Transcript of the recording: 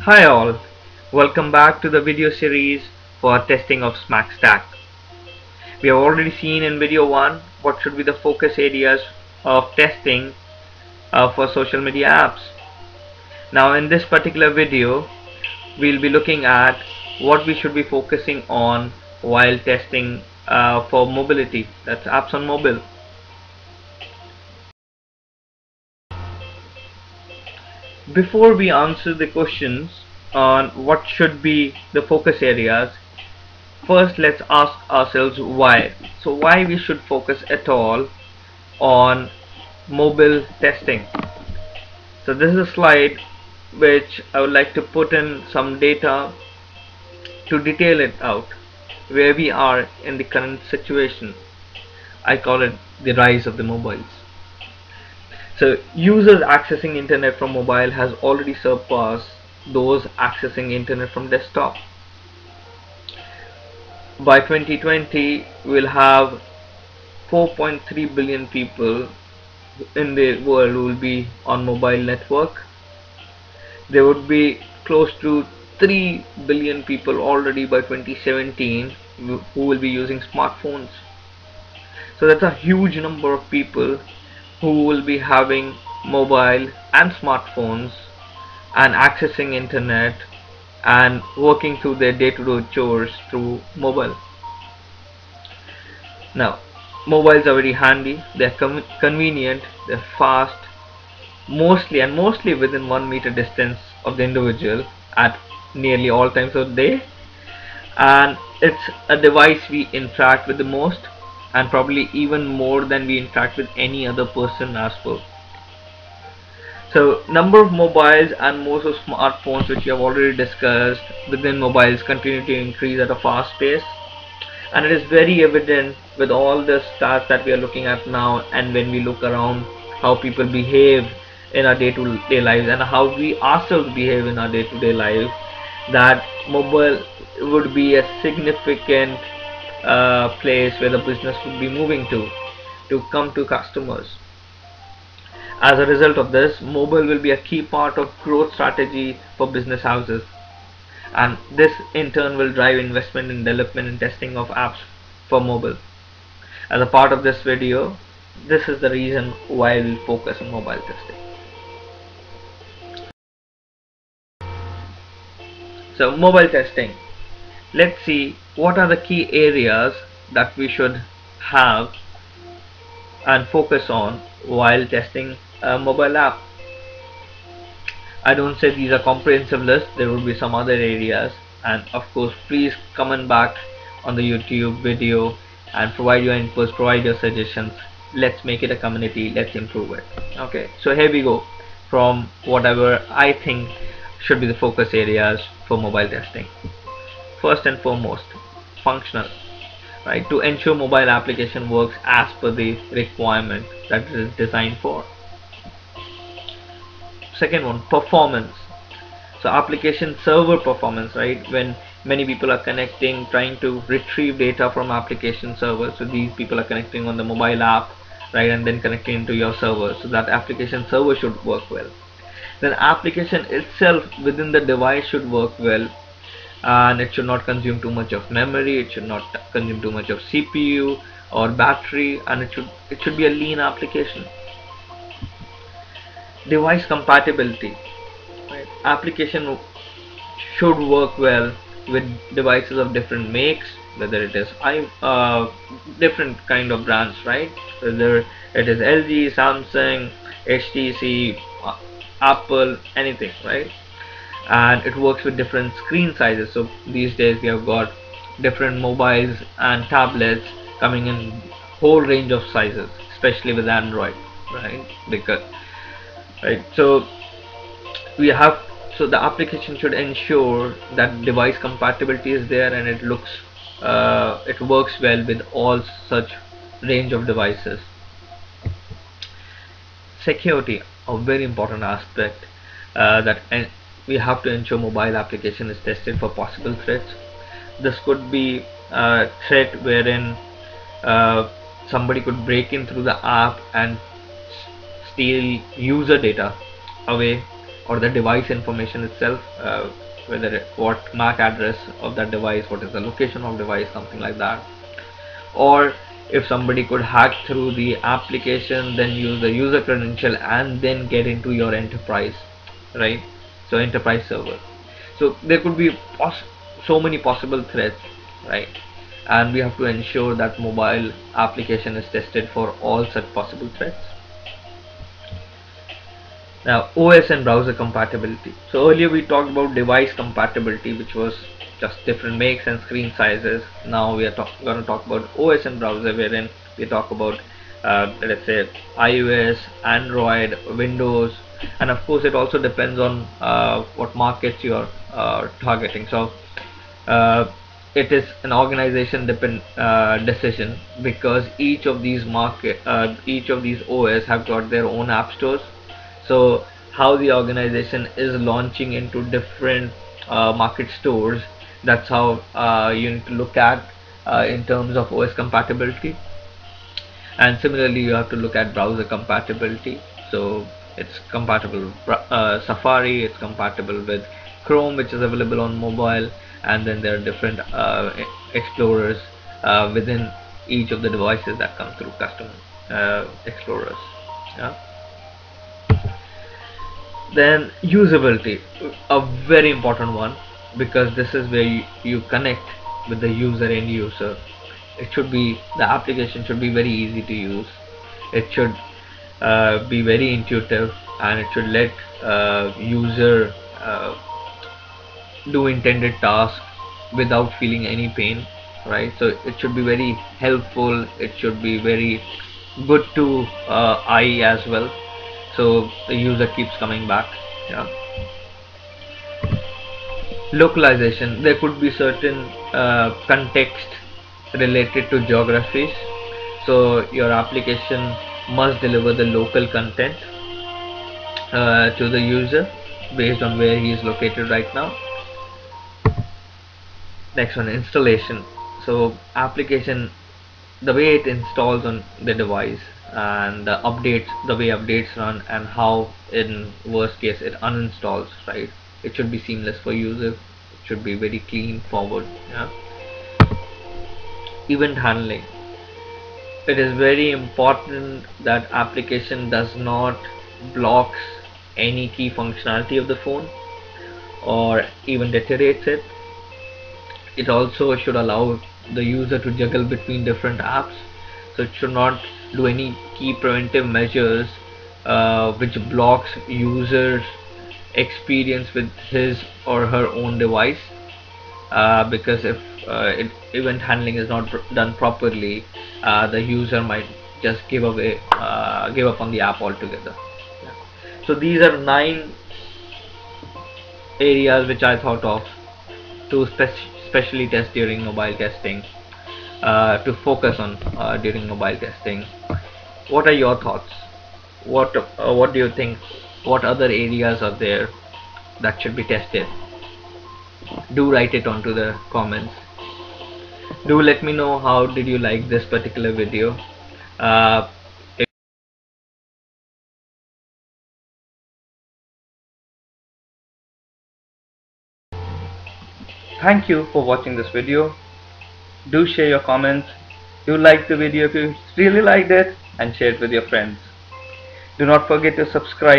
Hi all, welcome back to the video series for testing of SMAC Stack. We have already seen in video 1 what should be the focus areas of testing for social media apps. Now in this particular video, we'll be looking at what we should be focusing on while testing for mobility, that's apps on mobile. Before we answer the questions on what should be the focus areas, first let's ask ourselves why. So why we should focus at all on mobile testing. So this is a slide which I would like to put in some data to detail it out where we are in the current situation. I call it the rise of the mobiles. So users accessing internet from mobile has already surpassed those accessing internet from desktop. By 2020 we'll have 4.3 billion people in the world who will be on mobile network. There would be close to 3 billion people already by 2017 who will be using smartphones. So that's a huge number of people who will be having mobile and smartphones and accessing internet and working through their day-to-day chores through mobile. Now mobiles are very handy, they're convenient, they're fast, mostly within 1 meter distance of the individual at nearly all times of the day, and it's a device we interact with the most, and probably even more than we interact with any other person as well. So number of mobiles and most of smartphones, which we have already discussed, within mobiles continue to increase at a fast pace, and it is very evident with all the stats that we are looking at now, and when we look around how people behave in our day-to-day lives and how we ourselves behave in our day-to-day life, that mobile would be a significant place where the business would be moving to come to customers. As a result of this, mobile will be a key part of growth strategy for business houses, and this in turn will drive investment in development and testing of apps for mobile. As a part of this video, this is the reason why we focus on mobile testing. So mobile testing, let's see what are the key areas that we should have and focus on while testing a mobile app. I don't say these are comprehensive lists, there will be some other areas, and of course please comment back on the YouTube video and provide your inputs, provide your suggestions. Let's make it a community, let's improve it. Okay, so here we go from whatever I think should be the focus areas for mobile testing. First and foremost, functional, right, to ensure mobile application works as per the requirement that it is designed for. Second one, performance. So application server performance, right, when many people are connecting, trying to retrieve data from application server. So these people are connecting on the mobile app, right, and then connecting into your server, so that application server should work well. Then application itself within the device should work well, and it should not consume too much of memory, it should not consume too much of CPU or battery, and it should be a lean application. Device compatibility, right? Application should work well with devices of different makes, whether it is different kind of brands, right, whether it is LG, Samsung, HTC, Apple, anything, right, and it works with different screen sizes. So these days we have got different mobiles and tablets coming in whole range of sizes, especially with Android, right, because so we have, so the application should ensure that device compatibility is there, and it works well with all such range of devices. Security, a very important aspect, that we have to ensure mobile application is tested for possible threats. This could be a threat wherein somebody could break in through the app and steal user data away or the device information itself, what MAC address of that device, what is the location of device, something like that. Or if somebody could hack through the application, then use the user credential and then get into your enterprise, right? So enterprise server. So there could be so many possible threats, right? And we have to ensure that mobile application is tested for all such possible threats. Now, OS and browser compatibility. So earlier we talked about device compatibility, which was just different makes and screen sizes. Now we are going to talk about OS and browser, wherein we talk about let's say iOS, Android, Windows, and of course it also depends on what markets you are targeting. So it is an organization decision, because each of these OS have got their own app stores. So how the organization is launching into different market stores, that's how you need to look at in terms of OS compatibility. And similarly you have to look at browser compatibility. So it's compatible with Safari, it's compatible with Chrome, which is available on mobile, and then there are different explorers within each of the devices that come through custom explorers. Yeah. Then usability, a very important one, because this is where you connect with the end user. The application should be very easy to use. It should be very intuitive, and it should let user do intended tasks without feeling any pain, right? So it should be very helpful, it should be very good to eye as well, so the user keeps coming back. Yeah. Localization, there could be certain context related to geographies, so your application must deliver the local content to the user based on where he is located right now. Next one, installation. So application, the way it installs on the device, and the way updates run, and how in worst case it uninstalls, right? It should be seamless for user, it should be very clean forward. Yeah. Event handling, it is very important that application does not blocks any key functionality of the phone or even deteriorates it. It also should allow the user to juggle between different apps, so it should not do any key preventive measures which blocks users experience with his or her own device, because if event handling is not done properly, the user might just give up on the app altogether. Yeah. So these are 9 areas which I thought of to specially test during mobile testing, to focus on during mobile testing. What are your thoughts? What do you think? What other areas are there that should be tested? Do write it onto the comments. Do let me know how did you like this particular video. Thank you for watching this video. Do share your comments. Do like the video if you really liked it, and share it with your friends. Do not forget to subscribe.